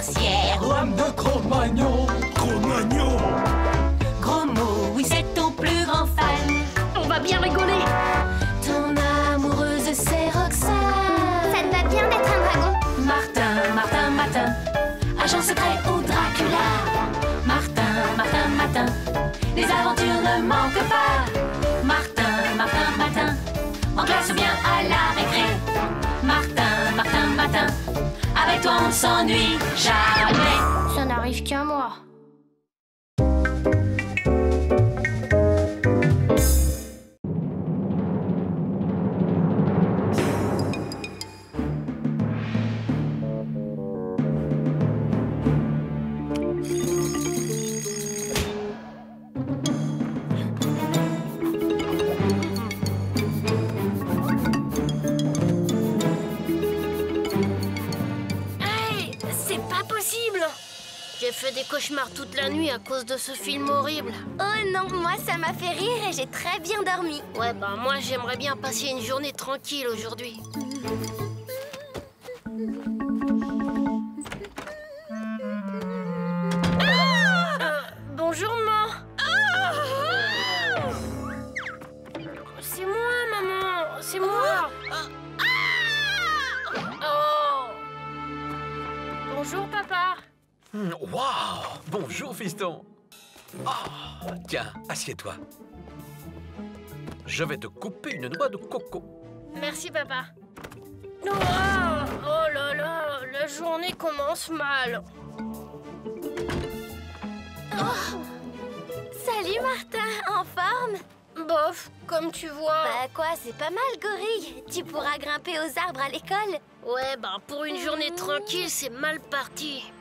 sorcière. Lame de Cro-Magnon. Cro-Magnon. Gros mot, oui, c'est ton plus grand fan. On va bien rigoler. Ton amoureuse, c'est Roxane. Ça te va bien d'être un dragon? Martin, Martin, Matin, agent secret ou Dracula. Martin, Martin, Matin, les aventures ne manquent pas. Martin, Martin, Matin, en classe ou bien à la récré. Martin, Martin, Matin, avec toi on ne s'ennuie jamais. Ça n'arrive qu'à moi. J'ai fait des cauchemars toute la nuit à cause de ce film horrible. Oh non, moi ça m'a fait rire et j'ai très bien dormi. Ouais, bah moi j'aimerais bien passer une journée tranquille aujourd'hui. Bonjour maman. C'est moi maman, c'est moi. Oh. Bonjour papa. Waouh! Bonjour, fiston. Tiens, assieds-toi. Je vais te couper une noix de coco. Merci, papa. Oh là là, la journée commence mal. Salut Martin, en forme? Bof, comme tu vois. Bah quoi, c'est pas mal, gorille. Tu pourras grimper aux arbres à l'école. Ouais, bah pour une journée tranquille, c'est mal parti.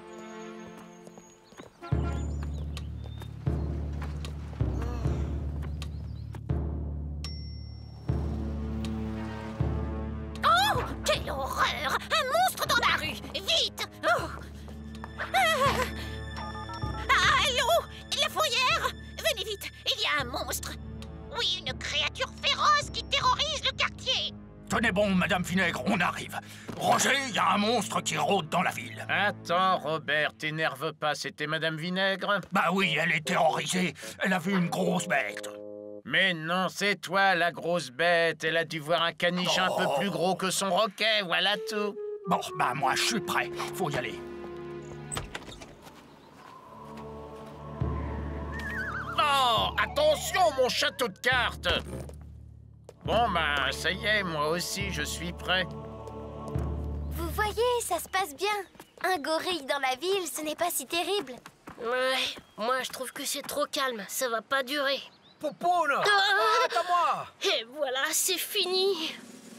Quelle horreur! Un monstre dans la rue! Vite! Allô? La fourrière? Venez vite! Il y a un monstre! Oui, une créature féroce qui terrorise le quartier! Tenez bon, Madame Vinaigre, on arrive. Roger, il y a un monstre qui rôde dans la ville. Attends, Robert, t'énerve pas, c'était Madame Vinaigre? Bah oui, elle est terrorisée. Elle a vu une grosse bête. Mais non, c'est toi, la grosse bête. Elle a dû voir un caniche un peu plus gros que son roquet, voilà tout. Bon, bah moi, je suis prêt. Faut y aller. Oh, attention, mon château de cartes. Bon, bah, ça y est, moi aussi, je suis prêt. Vous voyez, ça se passe bien. Un gorille dans la ville, ce n'est pas si terrible. Ouais, moi je trouve que c'est trop calme, ça va pas durer. Poupoune! Arrête à moi! Et voilà, c'est fini.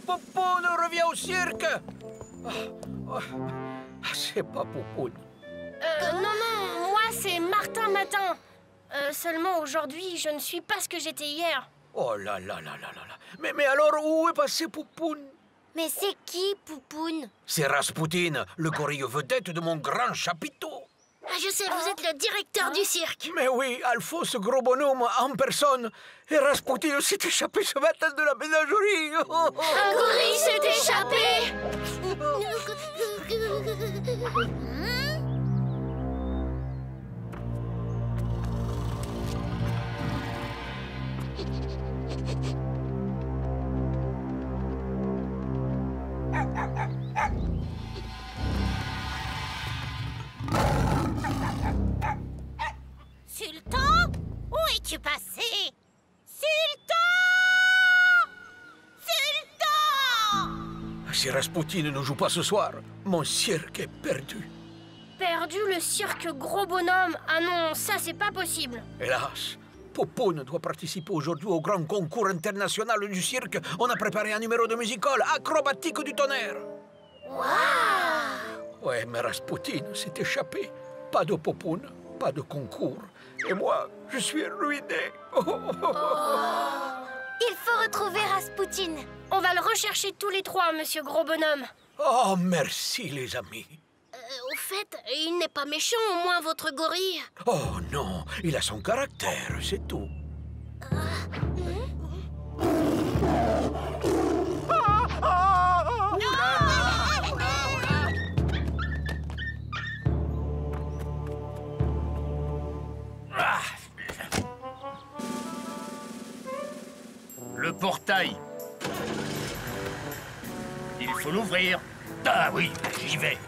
Poupoune, reviens au cirque! C'est pas Poupoune. Non, moi c'est Martin Matin. Seulement aujourd'hui, je ne suis pas ce que j'étais hier. Oh là là là là là là. Mais alors, où est passé Poupoune? Mais c'est qui, Poupoune? C'est Raspoutine, le gorille vedette de mon grand chapiteau. Ah, je sais, vous êtes le directeur du cirque. Mais oui, Alphonse Gros Bonhomme en personne. Et Raspoutine s'est échappé ce matin de la ménagerie. Un gorille s'est échappé. Sultan? Où es-tu passé? Sultan! Sultan! Si Raspoutine ne joue pas ce soir, mon cirque est perdu. Perdu le cirque Gros Bonhomme? Ah non, ça c'est pas possible. Hélas, Poupoune doit participer aujourd'hui au grand concours international du cirque. On a préparé un numéro de musical acrobatique du tonnerre. Waouh! Ouais, mais Raspoutine s'est échappé. Pas de Poupoune, pas de concours. Et moi, je suis ruiné. Il faut retrouver Raspoutine. On va le rechercher tous les trois, monsieur Gros Bonhomme. Oh, merci les amis. Au fait, il n'est pas méchant, au moins, votre gorille. Oh non, il a son caractère, c'est tout. portail. Il faut l'ouvrir. Ah oui, j'y vais.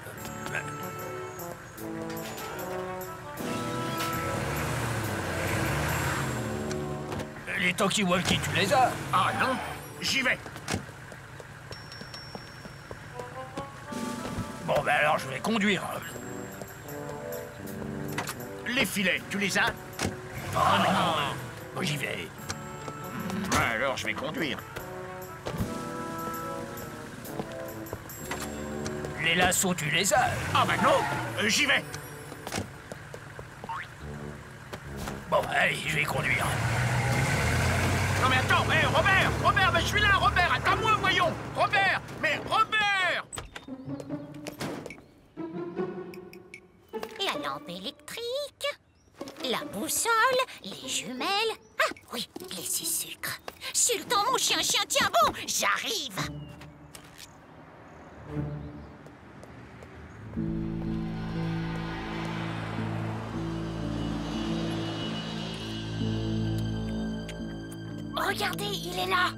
Les talkie-walkie, tu les as? Ah non, j'y vais. Bon, ben alors je vais conduire. Les filets, tu les as? Oh non, bon, j'y vais. Alors je vais conduire. Les lassos, tu les as? Ah bah non, j'y vais. Bon, allez, je vais conduire. Non mais attends, hé, Robert, mais je suis là, Robert, attends-moi, voyons. Robert, mais Robert! La lampe électrique, la boussole, les jumelles. Ah oui, les 6 sucres. Sultan, mon chien, tiens bon, j'arrive. Regardez, il est là.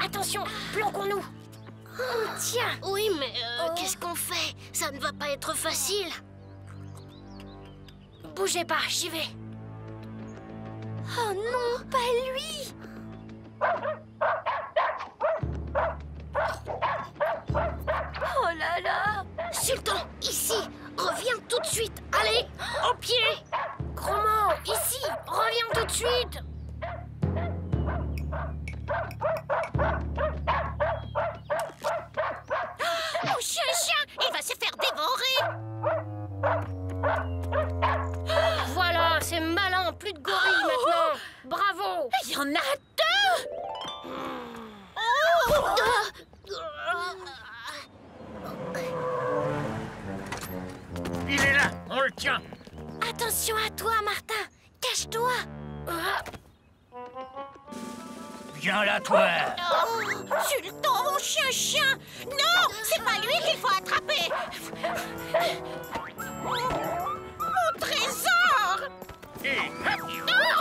Attention, planquons-nous. Tiens. Oui, mais qu'est-ce qu'on fait? Ça ne va pas être facile. Bougez pas, j'y vais. Oh non, pas lui! Oh là là! Sultan, ici, reviens tout de suite. Allez, au pied. Chromo, ici, reviens tout de suite. Mon chien, il va se faire dévorer. Voilà, c'est malin, plus de gorilles maintenant. Bravo. Il y en a 2. Il est là, on le tient. Attention à toi, Martin! Cache-toi! Viens là, toi. Sultan, mon chien. Non, c'est pas lui qu'il faut attraper. Mon trésor. Non.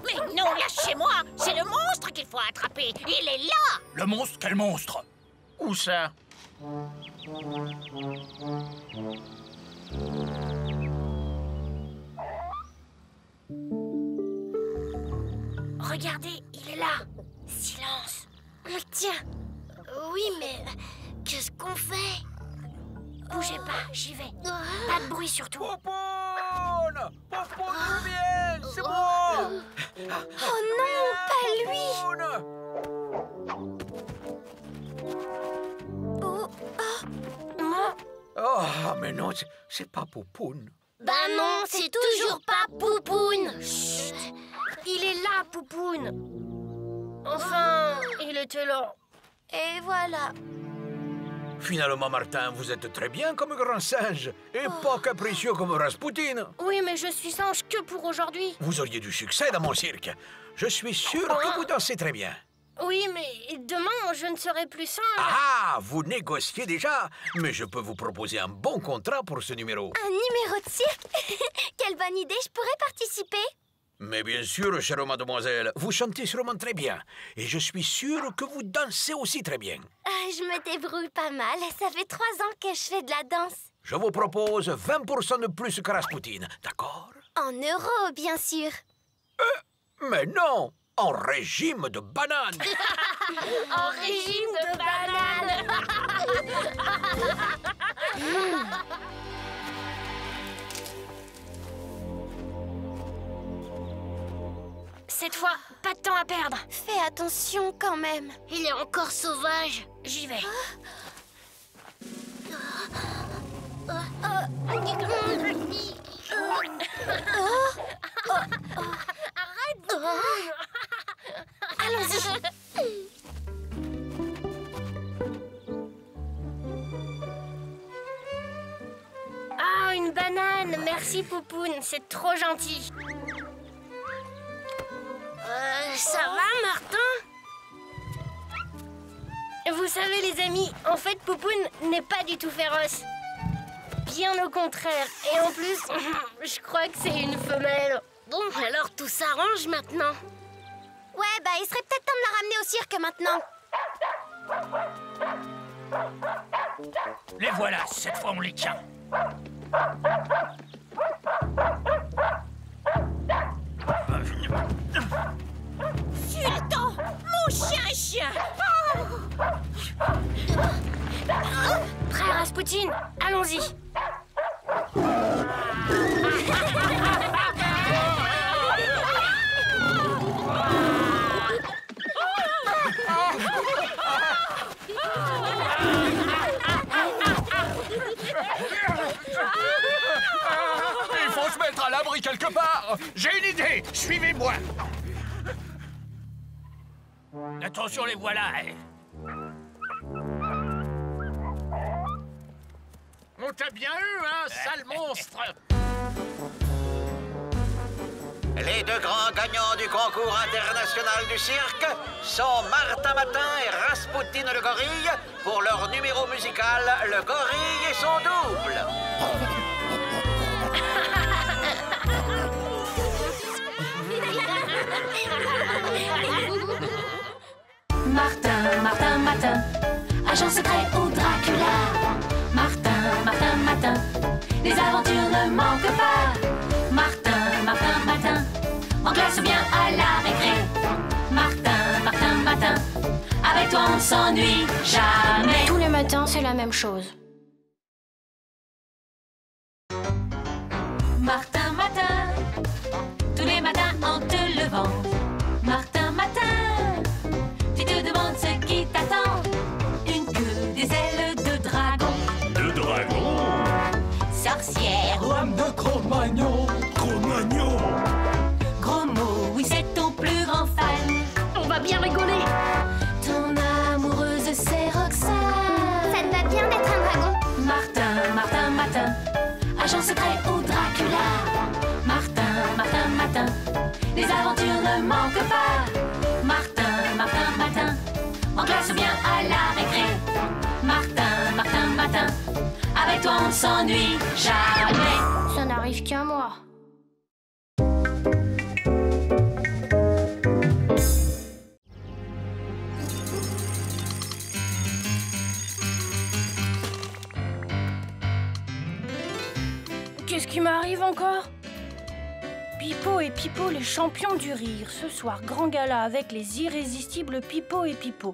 Mais non, lâchez-moi. C'est le monstre qu'il faut attraper. Il est là. Le monstre, quel monstre? Où ça? Regardez, il est là. Silence. On le tient. Oui, mais qu'est-ce qu'on fait? Bougez pas, j'y vais. Pas de bruit surtout. Popoun! Popoun revient! C'est bon! Oh non, pas lui! Popoun! Oh, mais non, c'est pas Popoun. Bah non, c'est toujours pas Poupoune. Chut. Il est là, Poupoun. Enfin, il était là. Et voilà. Finalement, Martin, vous êtes très bien comme grand singe et pas capricieux comme Rasputin. Oui, mais je suis singe que pour aujourd'hui. Vous auriez du succès dans mon cirque. Je suis sûr que vous dansez très bien. Oui, mais demain, je ne serai plus singe. Ah, vous négociez déjà, mais je peux vous proposer un bon contrat pour ce numéro. Un numéro de cirque? Quelle bonne idée, je pourrais participer? Mais bien sûr, chère mademoiselle, vous chantez sûrement très bien. Et je suis sûr que vous dansez aussi très bien. Je me débrouille pas mal. Ça fait 3 ans que je fais de la danse. Je vous propose 20% de plus que Rasputin, d'accord? En euros, bien sûr. Mais non, en régime de banane. En régime de banane. Cette fois, pas de temps à perdre. Fais attention quand même. Il est encore sauvage. J'y vais. Allons-y. Ah, une banane. Merci, Poupoune. C'est trop gentil. Ça va, Martin? Vous savez, les amis, en fait, Poupoune n'est pas du tout féroce. Bien au contraire. Et en plus, je crois que c'est une femelle. Bon, alors tout s'arrange maintenant. Ouais, bah il serait peut-être temps de la ramener au cirque maintenant. Les voilà, cette fois on les tient. Sultan, mon chien. Prêt, Rasputin? Allons-y. Il faut se mettre à l'abri quelque part. J'ai une idée, suivez-moi. Attention, les voilà. On t'a bien eu, hein, sale monstre! Les deux grands gagnants du concours international du cirque sont Martin Matin et Rasputin le gorille pour leur numéro musical Le gorille et son double. Martin, Martin, Matin, agent secret ou Dracula. Martin, Martin, Matin, les aventures ne manquent pas. Martin, Martin, Matin, en classe ou bien à la récré. Martin, Martin, Matin, avec toi on ne s'ennuie jamais. Tous les matins, c'est la même chose. Martin, Matin, tous les matins en te levant. Martin, Matin, tu te demandes ce qui t'attend. Une queue, des ailes de dragon. De dragon. Sorcière, Lame de Cro-Magnon. Cro-Magnon. gros mot, oui c'est ton plus grand fan. On va bien rigoler. Ton amoureuse c'est Roxane. Ça te va bien d'être un dragon? Martin, Martin, Matin, agent secret ou Dracula. Martin, Martin, Matin, les aventures ne manquent pas. Martin, Martin, Matin, en classe ou bien à la récré. Martin, Martin, Matin, avec toi on ne s'ennuie jamais. Ça n'arrive qu'à moi. Qu'est-ce qui m'arrive encore? Pipo et Pipo, les champions du rire. Ce soir, grand gala avec les irrésistibles Pipo et Pipo.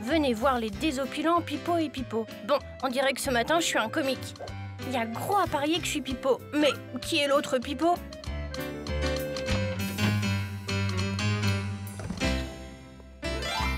Venez voir les désopilants Pipo et Pipo. Bon, on dirait que ce matin, je suis un comique. Il y a gros à parier que je suis Pipo. Mais qui est l'autre Pipo?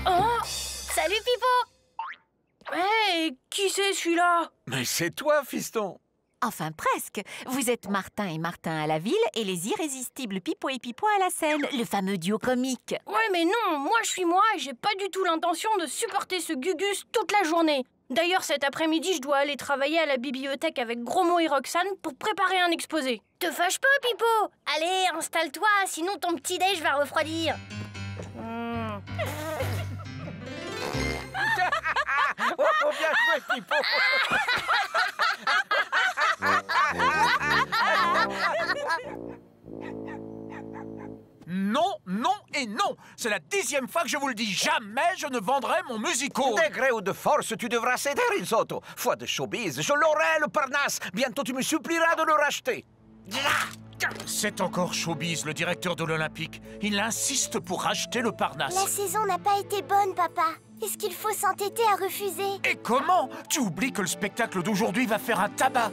Oh! Salut Pipo! Hey, qui c'est celui-là? Mais c'est toi, fiston. Enfin presque. Vous êtes Martin et Martin à la ville et les irrésistibles Pipo et Pipo à la scène, le fameux duo comique. Ouais, mais non, moi je suis moi et j'ai pas du tout l'intention de supporter ce Gugus toute la journée. D'ailleurs, cet après-midi, je dois aller travailler à la bibliothèque avec Grosmo et Roxane pour préparer un exposé. Te fâche pas, Pipo! Allez, installe-toi, sinon ton petit déj va refroidir. Oh, bien joué, Pipo. Non, non et non. C'est la 10e fois que je vous le dis. Jamais je ne vendrai mon musical. De gré ou de force, tu devras céder, Risotto. Foi de showbiz, je l'aurai, le Parnasse. Bientôt, tu me supplieras de le racheter. C'est encore Showbiz, le directeur de l'Olympique. Il insiste pour racheter le Parnasse. La saison n'a pas été bonne, papa. Est-ce qu'il faut s'entêter à refuser? Et comment? Tu oublies que le spectacle d'aujourd'hui va faire un tabac.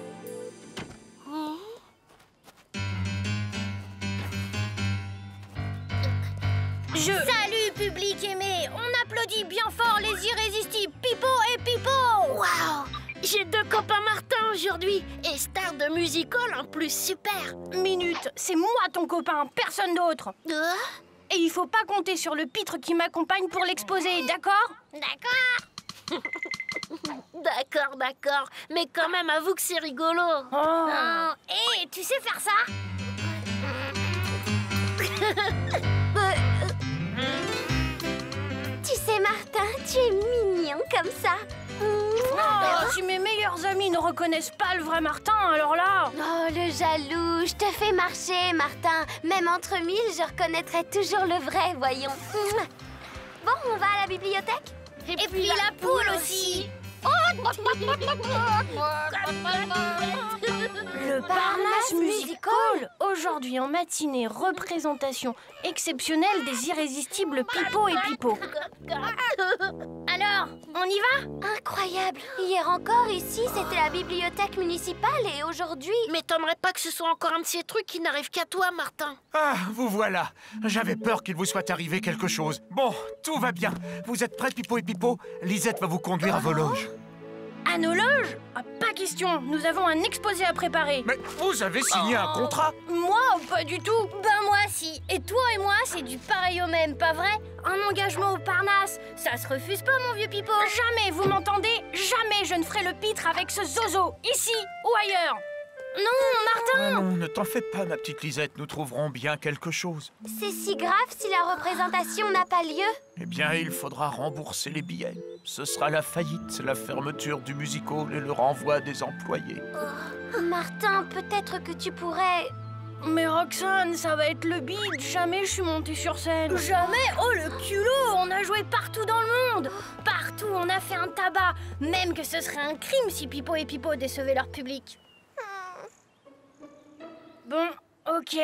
Salut, public aimé! On applaudit bien fort les irrésistibles Pipo et Pipo! Waouh! J'ai deux copains Martin aujourd'hui et star de musical en plus super. Minute, c'est moi ton copain, personne d'autre. Et il faut pas compter sur le pitre qui m'accompagne pour l'exposer, d'accord? D'accord. D'accord, d'accord. Mais quand même, avoue que c'est rigolo. Oh. Hé, tu sais faire ça? Tu sais, Martin, Tu es mignon comme ça. Oh, si mes meilleurs amis ne reconnaissent pas le vrai Martin, alors là... Oh, le jaloux, je te fais marcher, Martin. Même entre mille, je reconnaîtrai toujours le vrai, voyons. Bon, on va à la bibliothèque? Et puis la poule aussi. Le Parnasse Musical. Aujourd'hui en matinée, représentation exceptionnelle des irrésistibles Pipo et Pipo. Alors, on y va? Incroyable. Hier encore, ici, c'était la bibliothèque municipale et aujourd'hui... Mais t'aimerais pas que ce soit encore un de ces trucs qui n'arrivent qu'à toi, Martin? Ah, vous voilà. J'avais peur qu'il vous soit arrivé quelque chose. Bon, tout va bien. Vous êtes prêts, Pipo et Pipo? Lisette va vous conduire à vos loges. À nos loges? Ah, pas question, nous avons un exposé à préparer. Mais vous avez signé un contrat? Moi, pas du tout. Ben moi si. Et toi et moi, c'est du pareil au même, pas vrai? Un engagement au Parnasse, ça se refuse pas, mon vieux Pipo. Jamais, vous m'entendez? Jamais je ne ferai le pitre avec ce zozo, ici ou ailleurs. Non, Martin! Ah non, ne t'en fais pas, ma petite Lisette, nous trouverons bien quelque chose. C'est si grave si la représentation n'a pas lieu? Eh bien, il faudra rembourser les billets. Ce sera la faillite, la fermeture du music-hall et le renvoi des employés. Martin, peut-être que tu pourrais... Mais Roxane, ça va être le bide. Jamais je suis montée sur scène. Jamais? Oh, le culot! On a joué partout dans le monde! Partout, on a fait un tabac! Même que ce serait un crime si Pipo et Pipo décevaient leur public. Bon, ok.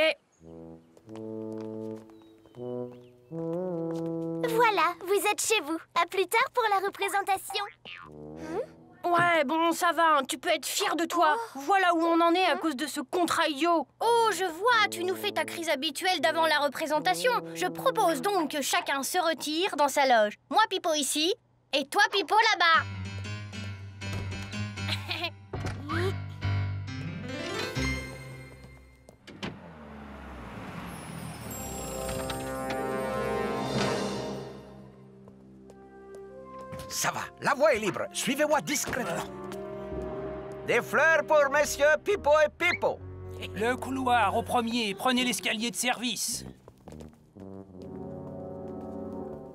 Voilà, vous êtes chez vous. À plus tard pour la représentation. Ouais, bon, ça va, hein, tu peux être fier de toi. Voilà où on en est à cause de ce contrat idiot. Oh, je vois, tu nous fais ta crise habituelle d'avant la représentation. Je propose donc que chacun se retire dans sa loge. Moi, Pipo ici, et toi, Pipo là-bas. Ça va, la voie est libre. Suivez-moi discrètement. Des fleurs pour messieurs Pipo et Pipo. Le couloir au premier, prenez l'escalier de service.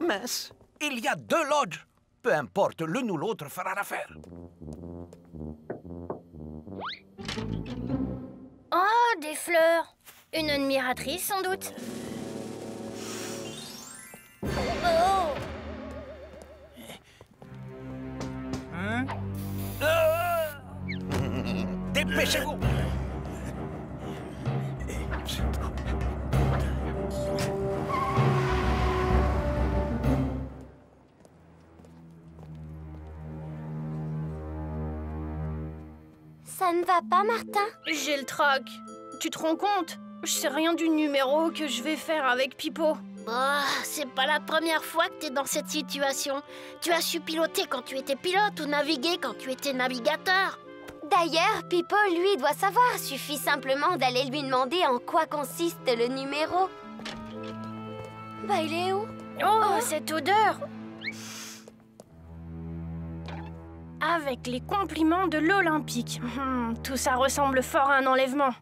Mince, il y a 2 loges. Peu importe, l'une ou l'autre fera l'affaire. Oh, des fleurs. Une admiratrice, sans doute. Oh! Hein? Dépêchez-vous. Ça ne va pas, Martin? J'ai le trac. Tu te rends compte? Je sais rien du numéro que je vais faire avec Pipo. Oh, c'est pas la première fois que t'es dans cette situation. Tu as su piloter quand tu étais pilote ou naviguer quand tu étais navigateur. D'ailleurs, Pipo, lui, doit savoir. Suffit simplement d'aller lui demander en quoi consiste le numéro. Bah, il est où? Oh, cette odeur! Avec les compliments de l'Olympique. Tout ça ressemble fort à un enlèvement.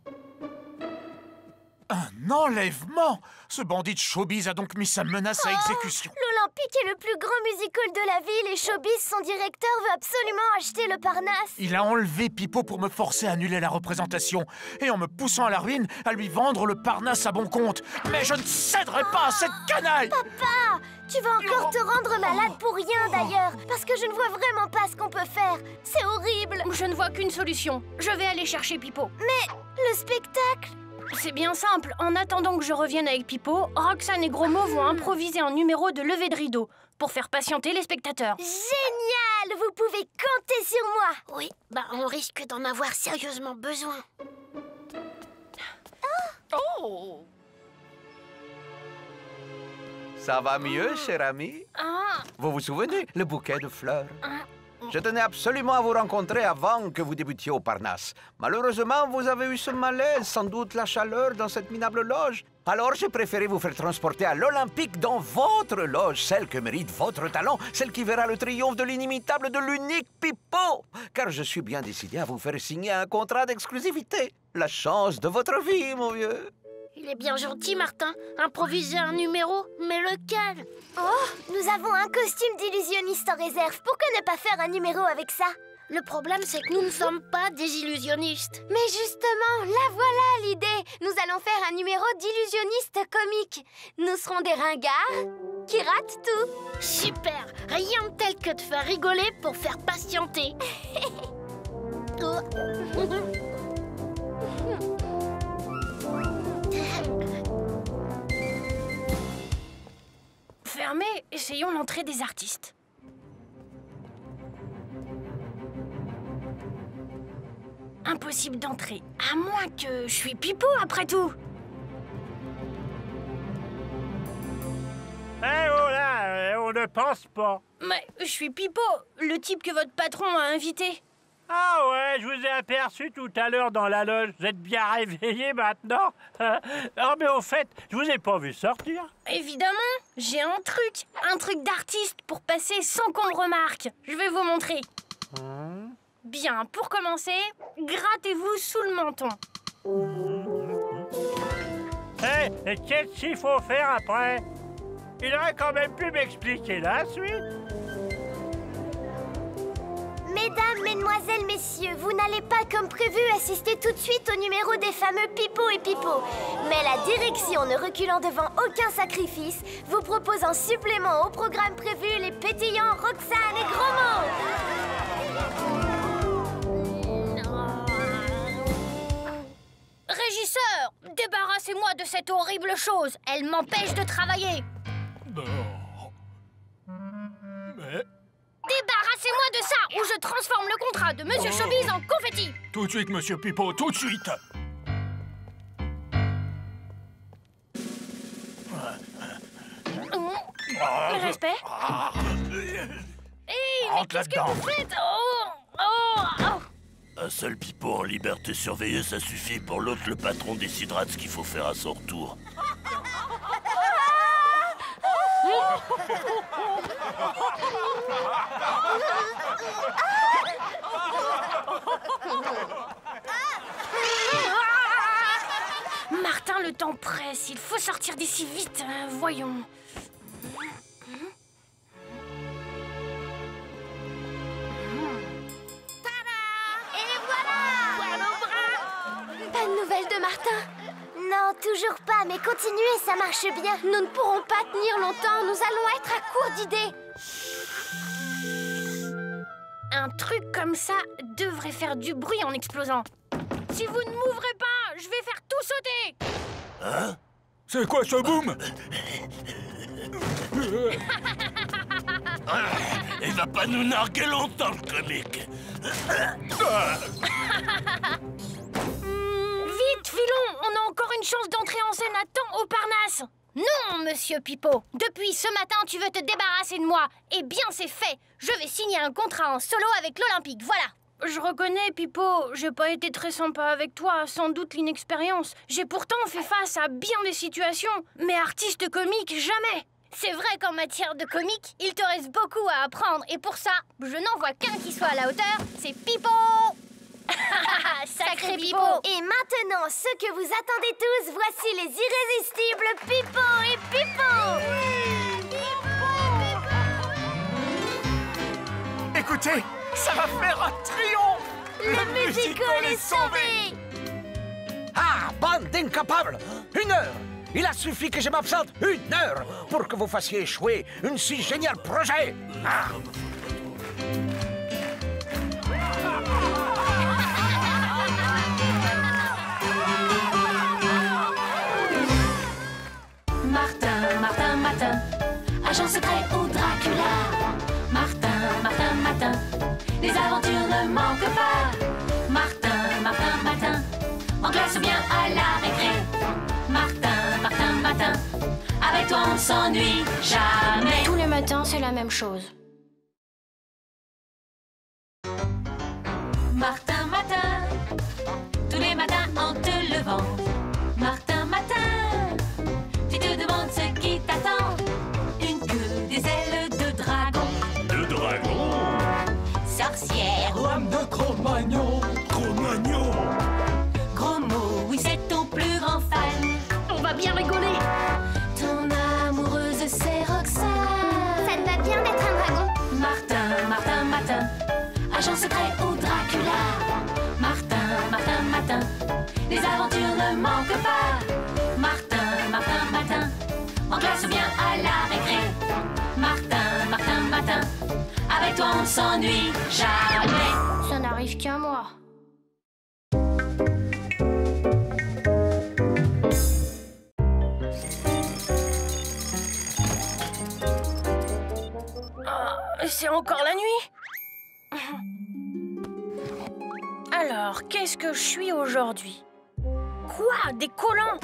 Un enlèvement? Ce bandit de showbiz a donc mis sa menace à exécution. L'Olympique est le plus grand musical de la ville et Showbiz, son directeur, veut absolument acheter le Parnasse. Il a enlevé Pipo pour me forcer à annuler la représentation et en me poussant à la ruine, à lui vendre le Parnasse à bon compte. Mais je ne céderai pas à cette canaille! Papa, tu vas encore te rendre malade pour rien d'ailleurs, parce que je ne vois vraiment pas ce qu'on peut faire. C'est horrible. Je ne vois qu'une solution. Je vais aller chercher Pipo. Mais le spectacle... C'est bien simple. En attendant que je revienne avec Pipo, Roxane et Gros-Mo vont improviser un numéro de levée de rideau pour faire patienter les spectateurs. Génial! Vous pouvez compter sur moi. Oui, bah on risque d'en avoir sérieusement besoin. Oh! Ça va mieux, cher ami? Ah, Vous vous souvenez, le bouquet de fleurs? Je tenais absolument à vous rencontrer avant que vous débutiez au Parnasse. Malheureusement, vous avez eu ce malaise, sans doute la chaleur dans cette minable loge. Alors j'ai préféré vous faire transporter à l'Olympique dans votre loge, celle que mérite votre talent, celle qui verra le triomphe de l'inimitable, de l'unique Pipo. Car je suis bien décidé à vous faire signer un contrat d'exclusivité. La chance de votre vie, mon vieux. Il est bien gentil, Martin. Improviser un numéro, mais lequel? Oh, nous avons un costume d'illusionniste en réserve. Pourquoi ne pas faire un numéro avec ça? Le problème, c'est que nous ne sommes pas des illusionnistes. Mais justement, la voilà l'idée. Nous allons faire un numéro d'illusionniste comique. Nous serons des ringards qui ratent tout. Super! Rien de tel que de faire rigoler pour faire patienter. Fermé, essayons l'entrée des artistes. Impossible d'entrer, à moins que je suis Pipo après tout. Eh oh là, on ne pense pas. Mais je suis Pipo, le type que votre patron a invité. Ah ouais, je vous ai aperçu tout à l'heure dans la loge. Vous êtes bien réveillé maintenant? Ah mais au fait, je vous ai pas vu sortir. Évidemment, j'ai un truc d'artiste pour passer sans qu'on me remarque. Je vais vous montrer. Bien, pour commencer, grattez-vous sous le menton. Et qu'est-ce qu'il faut faire après? Il aurait quand même pu m'expliquer la suite. Mesdames, mesdemoiselles, messieurs, vous n'allez pas comme prévu assister tout de suite au numéro des fameux Pipo et Pipo. Mais la direction, ne reculant devant aucun sacrifice, vous propose en supplément au programme prévu les pétillants Roxane et Gros Mots. Régisseur, débarrassez-moi de cette horrible chose. Elle m'empêche de travailler. Mais... Débarrassez-moi de ça ou je transforme le contrat de Monsieur Showbiz en confetti. Tout de suite, Monsieur Pipo, tout de suite. Respect. Hé, mais qu'est-ce que vous faites? Un seul Pipo en liberté surveillée, ça suffit. Pour l'autre, le patron décidera de ce qu'il faut faire à son retour. Martin, le temps presse. Il faut sortir d'ici vite. Voyons. Pas de nouvelles de Martin? Non, toujours pas, mais continuez, ça marche bien. Nous ne pourrons pas tenir longtemps, nous allons être à court d'idées. Un truc comme ça devrait faire du bruit en explosant. Si vous ne m'ouvrez pas, je vais faire tout sauter. Hein? C'est quoi ce boom? Il va pas nous narguer longtemps, le comique. Vite, filons, on a encore une chance d'entrer en scène à temps au Parnasse. Non, Monsieur Pipo. Depuis ce matin, tu veux te débarrasser de moi. Eh bien, c'est fait. Je vais signer un contrat en solo avec l'Olympique, voilà. Je reconnais, Pipo, j'ai pas été très sympa avec toi, sans doute l'inexpérience. J'ai pourtant fait face à bien des situations, mais artiste comique, jamais. C'est vrai qu'en matière de comique, il te reste beaucoup à apprendre. Et pour ça, je n'en vois qu'un qui soit à la hauteur, c'est Pipo. Sacré Pipo. Et maintenant, ce que vous attendez tous, voici les irrésistibles Pipo et Pipo. Écoutez, ça va faire un triomphe. Le musical est sauvé. Ah, bande d'incapables! 1 heure! Il a suffi que je m'absente 1 heure pour que vous fassiez échouer un si génial projet! Ah. Martin, Martin, Martin, agent secret ou Dracula. Martin, Martin, Martin, les aventures ne manquent pas. Martin, Martin, Martin, en classe ou bien à la récré. Martin, Martin, Martin, avec toi on s'ennuie jamais. Tous les matins, c'est la même chose. Martin, Martin, tous les matins en te levant. Martin, Martin, tu te demandes ce qui t'attend. Une queue, des ailes de dragon. De dragon? Sorcière ou homme de Cro-Magnon. Cro-Magnon? Gros mot, oui c'est ton plus grand fan. manque pas. Martin, Martin, Matin, en classe ou bien à la récré. Martin, Martin, Matin, avec toi on ne s'ennuie jamais. Ça n'arrive qu'à moi. C'est encore la nuit? Alors, qu'est-ce que je suis aujourd'hui? Quoi? Des collants?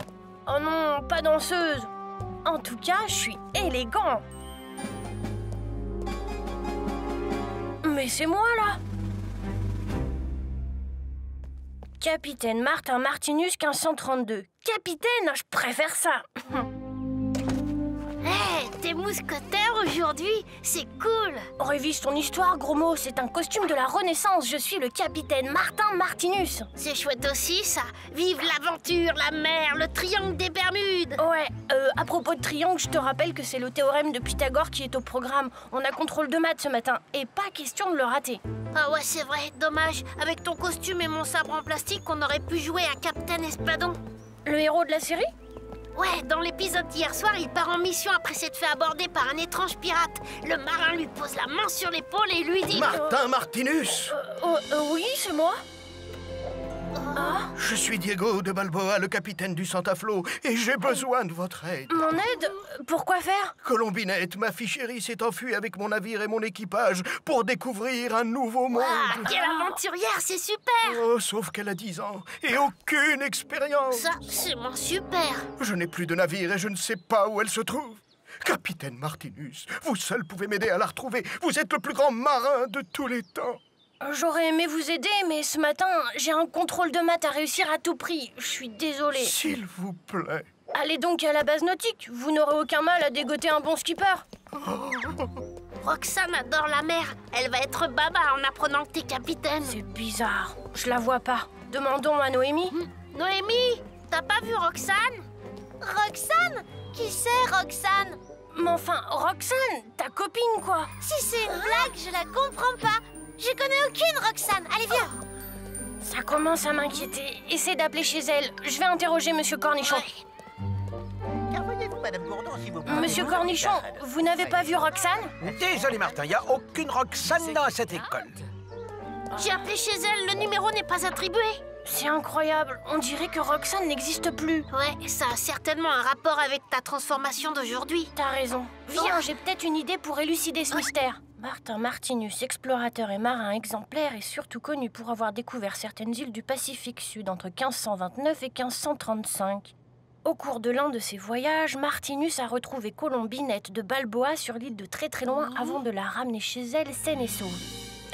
Oh non, pas danseuse. En tout cas, je suis élégant. Mais c'est moi, là. Capitaine Martin Martinus 1532. Capitaine, je préfère ça. Hé, t'es mousquetaire aujourd'hui? C'est cool! Révise ton histoire, gros mot. C'est un costume de la Renaissance. Je suis le capitaine Martin Martinus. C'est chouette aussi, ça. Vive l'aventure, la mer, le triangle des Bermudes. Ouais, à propos de triangle, je te rappelle que c'est le théorème de Pythagore qui est au programme. On a contrôle de maths ce matin, et pas question de le rater. Ah ouais, c'est vrai, dommage. Avec ton costume et mon sabre en plastique, on aurait pu jouer à Captain Espadon. Le héros de la série? Ouais, dans l'épisode d'hier soir, il part en mission après s'être fait aborder par un étrange pirate. Le marin lui pose la main sur l'épaule et lui dit... Martin Martinus! Oui, c'est moi. Je suis Diego de Balboa, le capitaine du Santa Flo, et j'ai besoin de votre aide. Mon aide? Pourquoi faire? Colombinette, ma fille chérie, s'est enfuie avec mon navire et mon équipage pour découvrir un nouveau monde. Ah, quelle aventurière, c'est super! Oh, sauf qu'elle a 10 ans et aucune expérience. Ça, c'est moins super. Je n'ai plus de navire et je ne sais pas où elle se trouve. Capitaine Martinus, vous seul pouvez m'aider à la retrouver. Vous êtes le plus grand marin de tous les temps. J'aurais aimé vous aider, mais ce matin, j'ai un contrôle de maths à réussir à tout prix. Je suis désolée. S'il vous plaît. Allez donc à la base nautique. Vous n'aurez aucun mal à dégoter un bon skipper. Roxane adore la mer. Elle va être baba en apprenant que t'es capitaine. C'est bizarre. Je la vois pas. Demandons à Noémie. Noémie, t'as pas vu Roxane? Roxane? Qui c'est, Roxane? Mais enfin, Roxane, ta copine, quoi. Si c'est une blague, je la comprends pas. Je connais aucune Roxane. Allez, viens. Ça commence à m'inquiéter. Essaie d'appeler chez elle. Je vais interroger Monsieur Cornichon. Voyez-vous, Madame Bourdon, si vous pouvez... Monsieur Cornichon, vous n'avez pas vu Roxane? Désolé, Martin, il n'y a aucune Roxane dans cette école. J'ai appelé chez elle, le numéro n'est pas attribué. C'est incroyable. On dirait que Roxane n'existe plus. Ouais, ça a certainement un rapport avec ta transformation d'aujourd'hui. T'as raison. Viens, j'ai peut-être une idée pour élucider ce mystère. Martin Martinus, explorateur et marin exemplaire, est surtout connu pour avoir découvert certaines îles du Pacifique Sud entre 1529 et 1535. Au cours de l'un de ses voyages, Martinus a retrouvé Colombinette de Balboa sur l'île de très très loin avant de la ramener chez elle saine et sauve.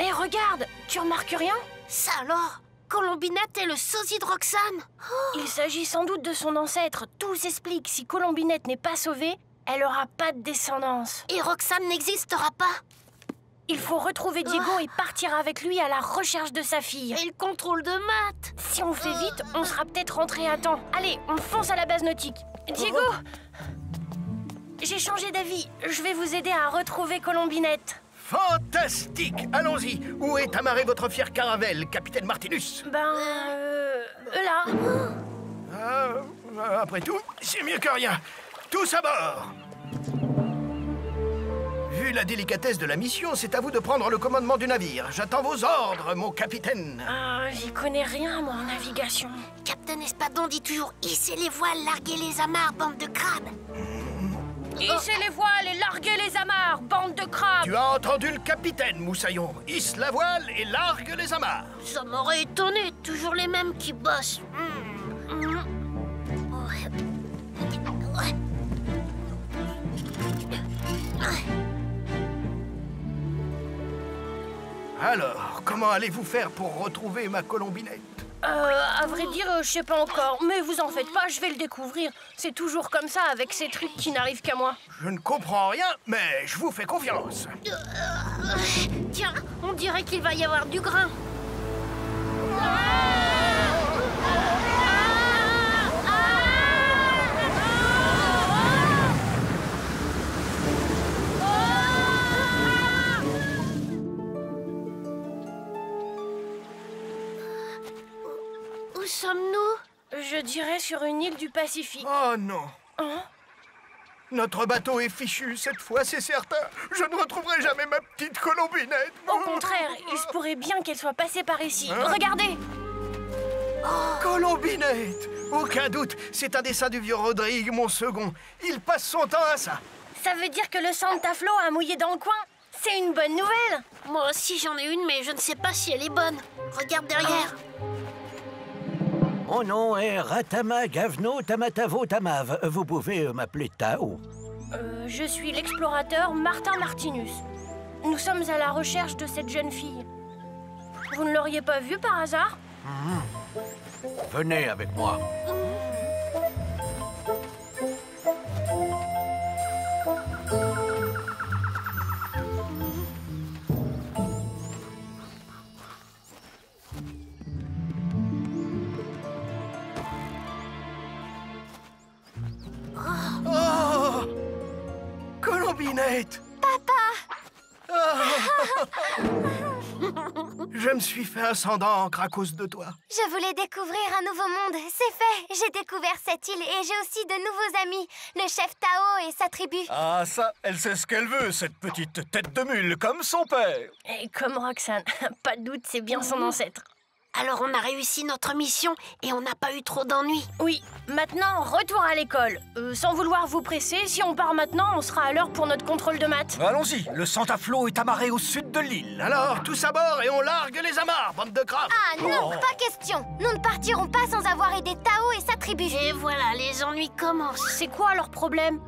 Hé, regarde, tu remarques rien? Ça alors? Colombinette est le sosie de Roxane? Il s'agit sans doute de son ancêtre. Tout s'explique. Si Colombinette n'est pas sauvée, elle aura pas de descendance. Et Roxane n'existera pas? Il faut retrouver Diego et partir avec lui à la recherche de sa fille. Et le contrôle de maths? Si on fait vite, on sera peut-être rentré à temps. Allez, on fonce à la base nautique. Diego! J'ai changé d'avis. Je vais vous aider à retrouver Colombinette. Fantastique! Allons-y! Où est amarrée votre fière caravelle, capitaine Martinus? Là. Après tout, c'est mieux que rien. Tous à bord! Vu la délicatesse de la mission, c'est à vous de prendre le commandement du navire. J'attends vos ordres, mon capitaine. J'y connais rien, moi, en navigation. Captain Espadon dit toujours « Hissez les voiles, larguez les amarres, bande de crabes !» Hissez les voiles et larguez les amarres, bande de crabes! Tu as entendu le capitaine, Moussaillon. Hisse la voile et largue les amarres. Ça m'aurait étonné, toujours les mêmes qui bossent. Alors, comment allez-vous faire pour retrouver ma Colombinette? À vrai dire, je sais pas encore. Mais vous en faites pas, je vais le découvrir. C'est toujours comme ça avec ces trucs qui n'arrivent qu'à moi. Je ne comprends rien, mais je vous fais confiance. Tiens, on dirait qu'il va y avoir du grain. Où sommes-nous? Je dirais sur une île du Pacifique. Oh non. Hein? Notre bateau est fichu cette fois, c'est certain. Je ne retrouverai jamais ma petite Colombinette. Au contraire, il se pourrait bien qu'elle soit passée par ici. Hein? Regardez! Colombinette! Aucun doute, c'est un dessin du vieux Rodrigue, mon second. Il passe son temps à ça. Ça veut dire que le Santa Flo a mouillé dans le coin? C'est une bonne nouvelle! Moi aussi j'en ai une, mais je ne sais pas si elle est bonne. Regarde derrière. Mon nom est Ratama Gavno Tamatavo Tamav. Vous pouvez m'appeler Tao. Je suis l'explorateur Martin Martinus. Nous sommes à la recherche de cette jeune fille. Vous ne l'auriez pas vue par hasard? Venez avec moi. Oh! Colombinette! Papa! Je me suis fait un sang d'encre à cause de toi. Je voulais découvrir un nouveau monde, c'est fait. J'ai découvert cette île et j'ai aussi de nouveaux amis. Le chef Tao et sa tribu. Ah ça, elle sait ce qu'elle veut, cette petite tête de mule, comme son père. Et comme Roxane, pas de doute, c'est bien son ancêtre. Alors on a réussi notre mission et on n'a pas eu trop d'ennuis. Oui, maintenant, retour à l'école. Sans vouloir vous presser, si on part maintenant, on sera à l'heure pour notre contrôle de maths. Allons-y, le Santa Flo est amarré au sud de l'île. Alors, tous à bord et on largue les amarres, bande de crapes. Ah non, pas question. Nous ne partirons pas sans avoir aidé Tao et sa tribu. Et voilà, les ennuis commencent. C'est quoi leur problème?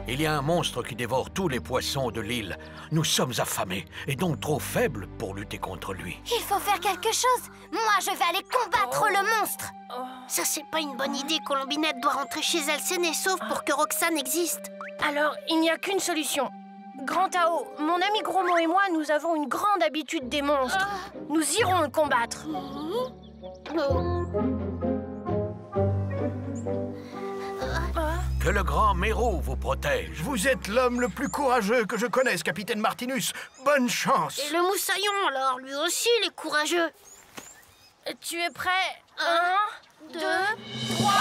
Il y a un monstre qui dévore tous les poissons de l'île. Nous sommes affamés et donc trop faibles pour lutter contre lui. Il faut faire quelque chose. Moi, je vais aller combattre le monstre. Ça, c'est pas une bonne idée. Colombinette doit rentrer chez elle saine et sauve pour que Roxane existe. Alors, il n'y a qu'une solution. Grand Tao, mon ami Gromo et moi, nous avons une grande habitude des monstres. Nous irons le combattre. Que le grand Mérou vous protège. Vous êtes l'homme le plus courageux que je connaisse, capitaine Martinus. Bonne chance. Et le moussaillon, alors, lui aussi, il est courageux. Tu es prêt? 1, 2, 3...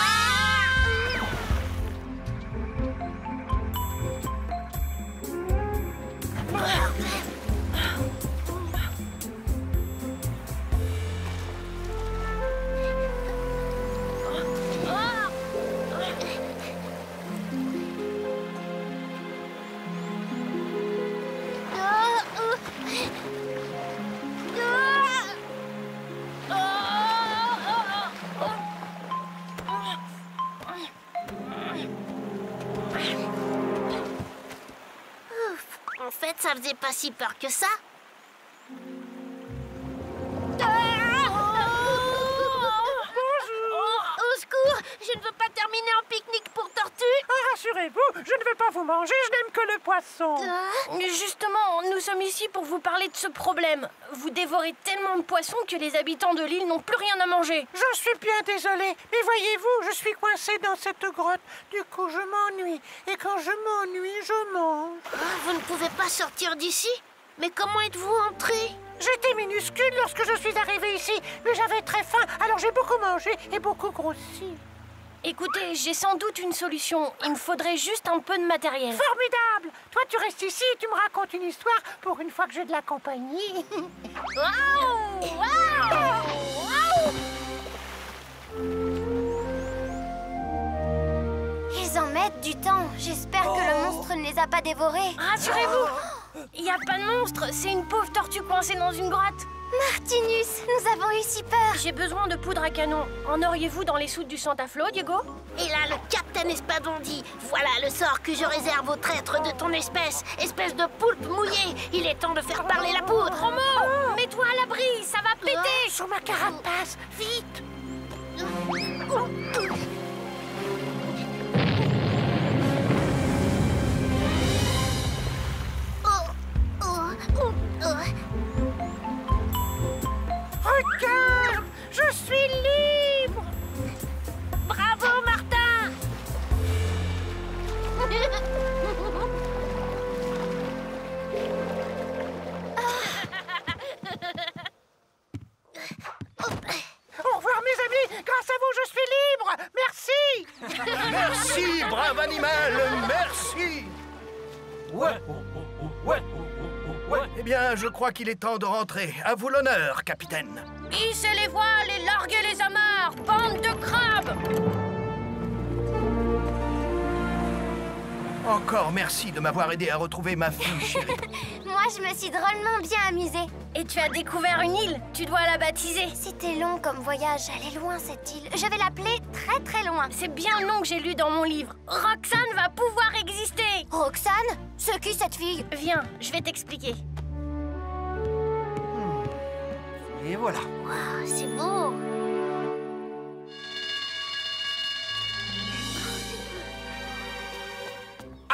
En fait, ça faisait pas si peur que ça. Au secours, je ne veux pas terminer en pique-nique pour tortue. Rassurez-vous, je ne vais pas vous manger, je n'aime que le poisson. Justement, nous sommes ici pour vous parler de ce problème. Vous dévorez tellement de poissons que les habitants de l'île n'ont plus rien à manger. Je suis bien désolé, mais voyez-vous, je suis coincé dans cette grotte. Du coup, je m'ennuie. Et quand je m'ennuie, je mange. Vous ne pouvez pas sortir d'ici? Mais comment êtes-vous entré? J'étais minuscule lorsque je suis arrivé ici, mais j'avais très faim, alors j'ai beaucoup mangé et beaucoup grossi. Écoutez, j'ai sans doute une solution. Il me faudrait juste un peu de matériel. Formidable! Toi, tu restes ici et tu me racontes une histoire pour une fois que j'ai de la compagnie. Ils en mettent du temps. J'espère que le monstre ne les a pas dévorés. Rassurez-vous, il n'y a pas de monstre. C'est une pauvre tortue coincée dans une grotte. Martinus, nous avons eu si peur. J'ai besoin de poudre à canon. En auriez-vous dans les soutes du Santa Flo, Diego? Et là, le capitaine Espadon dit: voilà le sort que je réserve aux traîtres de ton espèce. Espèce de poulpe mouillée. Il est temps de faire parler la poudre. Romo, mets-toi à l'abri, ça va péter. Sur ma carapace, vite! Regarde, je suis libre! Bravo, Martin! Au revoir, mes amis! animal, merci. Ouais. Eh bien, je crois qu'il est temps de rentrer. À vous l'honneur, capitaine. Hissez les voiles et larguez les amarres, bande de crabes! Encore merci de m'avoir aidé à retrouver ma fille chérie. Moi, je me suis drôlement bien amusée. Et tu as découvert une île, tu dois la baptiser. C'était long comme voyage, elle est loin cette île. Je vais l'appeler très très loin. C'est bien le nom que j'ai lu dans mon livre. Roxane va pouvoir exister. Roxane? C'est qui cette fille? Viens, je vais t'expliquer. Et voilà. Wow, c'est beau.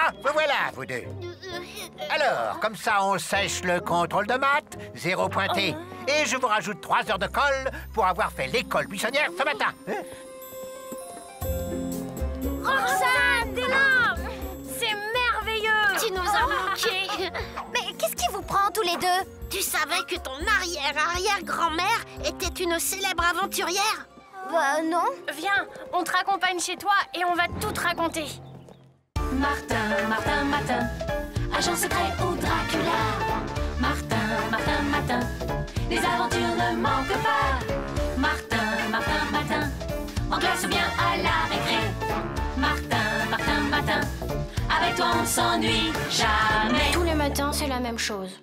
Ah, vous voilà, vous deux. Alors, comme ça, on sèche le contrôle de maths, 0 pointé. Et je vous rajoute 3 heures de colle pour avoir fait l'école buissonnière ce matin. Roxane, t'es là! C'est merveilleux! Tu nous as manqué. Mais qu'est-ce qui vous prend tous les deux? Tu savais que ton arrière-arrière-grand-mère était une célèbre aventurière? Bah non. Viens, on te raccompagne chez toi et on va tout te raconter. Martin, agent secret ou Dracula. Martin, les aventures ne manquent pas. Martin, en classe ou bien à la récré. Martin, avec toi on s'ennuie jamais. Tous les matins, c'est la même chose.